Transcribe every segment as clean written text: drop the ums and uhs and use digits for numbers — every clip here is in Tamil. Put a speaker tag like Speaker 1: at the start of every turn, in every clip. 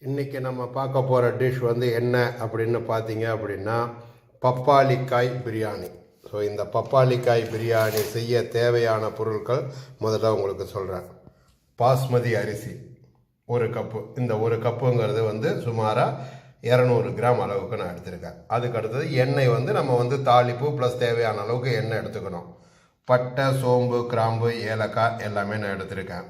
Speaker 1: இன்றைக்கி நம்ம பார்க்க போகிற டிஷ் வந்து என்ன அப்படின்னு பார்த்தீங்க அப்படின்னா பப்பாளிக்காய் பிரியாணி. ஸோ இந்த பப்பாளிக்காய் பிரியாணி செய்ய தேவையான பொருட்கள் முதல்ல உங்களுக்கு சொல்கிறேன். பாஸ்மதி அரிசி 1 கப்பு. இந்த 1 கப்புங்கிறது வந்து சுமாராக 200 கிராம் அளவுக்கு நான் எடுத்திருக்கேன். அதுக்கு அடுத்தது எண்ணெய் வந்து நம்ம வந்து தாளிப்பு ப்ளஸ் தேவையான அளவுக்கு எண்ணெய் எடுத்துக்கணும். பட்டை, சோம்பு, கிராம்பு, ஏலக்காய் எல்லாமே நான் எடுத்திருக்கேன்.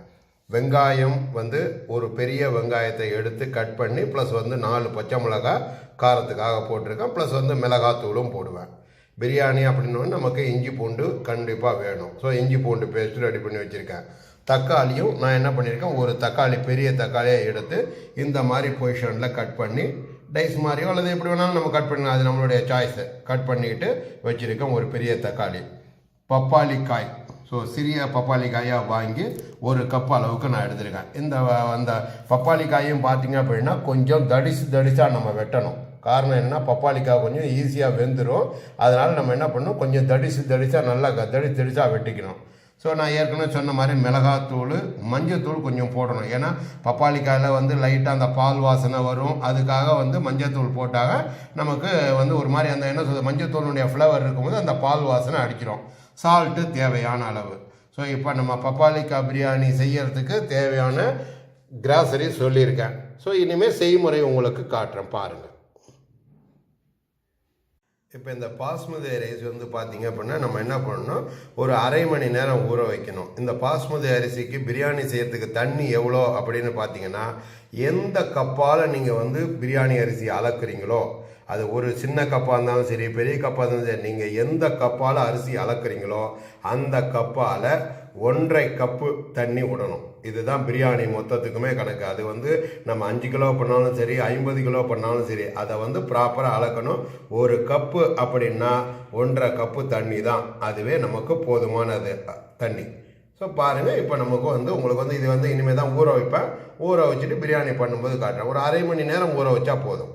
Speaker 1: வெங்காயம் வந்து ஒரு பெரிய வெங்காயத்தை எடுத்து கட் பண்ணி ப்ளஸ் வந்து 4 பச்சை மிளகாய் காரத்துக்காக போட்டிருக்கேன். ப்ளஸ் வந்து மிளகாத்தூளும் போடுவேன். பிரியாணி அப்படின்னு நமக்கு இஞ்சி பூண்டு கண்டிப்பாக வேணும். ஸோ இஞ்சி பூண்டு பேஸ்ட்டு ரெடி பண்ணி வச்சுருக்கேன். தக்காளியும் நான் என்ன பண்ணியிருக்கேன், ஒரு தக்காளி பெரிய தக்காளியை எடுத்து இந்த மாதிரி பொசிஷனில் கட் பண்ணி டைஸ் மாதிரியோ அல்லது எப்படி வேணாலும் நம்ம கட் பண்ணலாம், அது நம்மளுடைய சாய்ஸு. கட் பண்ணிக்கிட்டு வச்சுருக்கேன் ஒரு பெரிய தக்காளி. பப்பாளிக்காய், ஸோ சிறிய பப்பாளிக்காயாக வாங்கி 1 கப் அளவுக்கு நான் எடுத்திருக்கேன். அந்த பப்பாளிக்காயும் பார்த்தீங்க அப்படின்னா கொஞ்சம் தடிசாக நம்ம வெட்டணும். காரணம் என்னென்னா பப்பாளிக்காய் கொஞ்சம் ஈஸியாக வெந்துடும். அதனால் நம்ம என்ன பண்ணணும், கொஞ்சம் தடிசாக நல்லா தடிசாக வெட்டிக்கணும். ஸோ நான் ஏற்கனவே சொன்ன மாதிரி மிளகாத்தூள், மஞ்சத்தூள் கொஞ்சம் போடணும். ஏன்னா பப்பாளிக்காயில் வந்து லைட்டாக அந்த பால் வாசனை வரும். அதுக்காக வந்து மஞ்சத்தூள் போட்டாக நமக்கு வந்து ஒரு மாதிரி அந்த என்ன சொல்வது, மஞ்சத்தூளுடைய ஃப்ளேவர் இருக்கும்போது அந்த பால் வாசனை அடிக்கிறோம். சால்ட்டு தேவையான அளவு. ஸோ இப்போ நம்ம பப்பாளிக்காய் பிரியாணி செய்யறதுக்கு தேவையான கிராசரி சொல்லியிருக்கேன். ஸோ இனிமேல் செய்முறை உங்களுக்கு காட்டுறேன், பாருங்கள். இப்போ இந்த பாஸ்மதி ரைஸ் வந்து பார்த்தீங்க அப்படின்னா நம்ம என்ன பண்ணணும், ஒரு அரை மணி நேரம் ஊற வைக்கணும். இந்த பாஸ்மதி அரிசிக்கு பிரியாணி செய்யறதுக்கு தண்ணி எவ்வளோ அப்படின்னு பார்த்தீங்கன்னா, எந்த கப்பால் நீங்கள் வந்து பிரியாணி அரிசி அளக்குறீங்களோ, அது ஒரு சின்ன கப்பாக இருந்தாலும் சரி, பெரிய கப்பாக இருந்தாலும் சரி, நீங்கள் எந்த கப்பால் அரிசி அளக்குறீங்களோ அந்த கப்பால் 1.5 கப்பு தண்ணி விடணும். இதுதான் பிரியாணி மொத்தத்துக்குமே கணக்கு. அது வந்து நம்ம 5 கிலோ பண்ணாலும் சரி, 50 கிலோ பண்ணாலும் சரி, அதை வந்து ப்ராப்பராக அளக்கணும். 1 கப்பு அப்படின்னா 1.5 கப்பு தண்ணி தான், அதுவே நமக்கு போதுமானது தண்ணி. ஸோ பாருங்கள், இப்போ நமக்கு வந்து உங்களுக்கு வந்து இது வந்து இனிமேல் தான் ஊற வைப்பேன். ஊற வச்சுட்டு பிரியாணி பண்ணும்போது காட்டுறேன். ஒரு அரை மணி நேரம் ஊற வச்சா போதும்.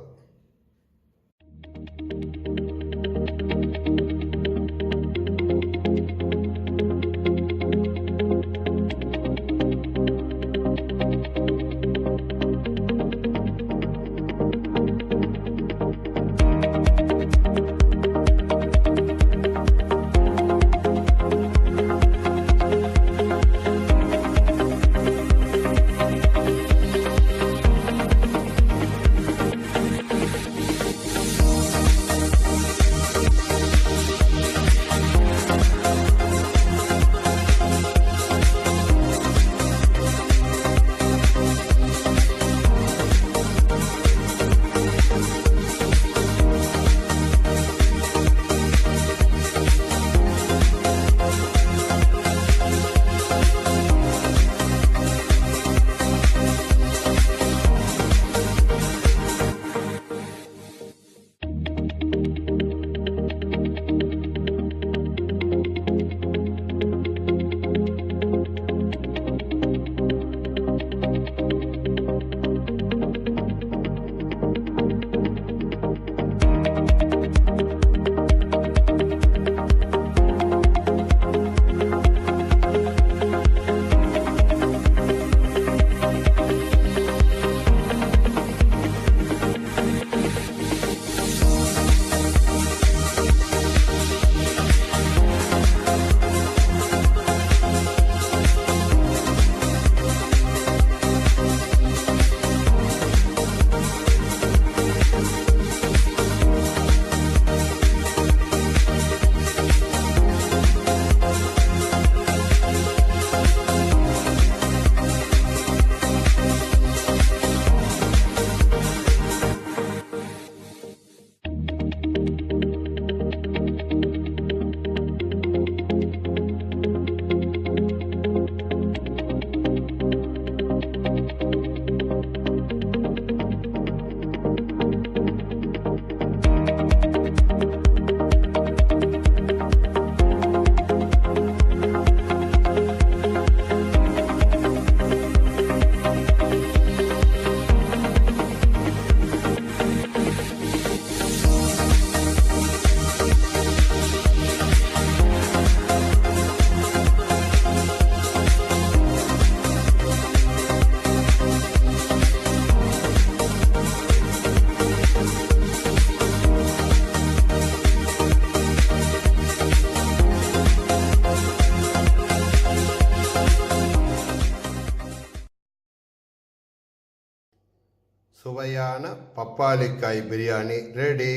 Speaker 1: சுவையான பப்பாளிக்காய் பிரியாணி ரெடி.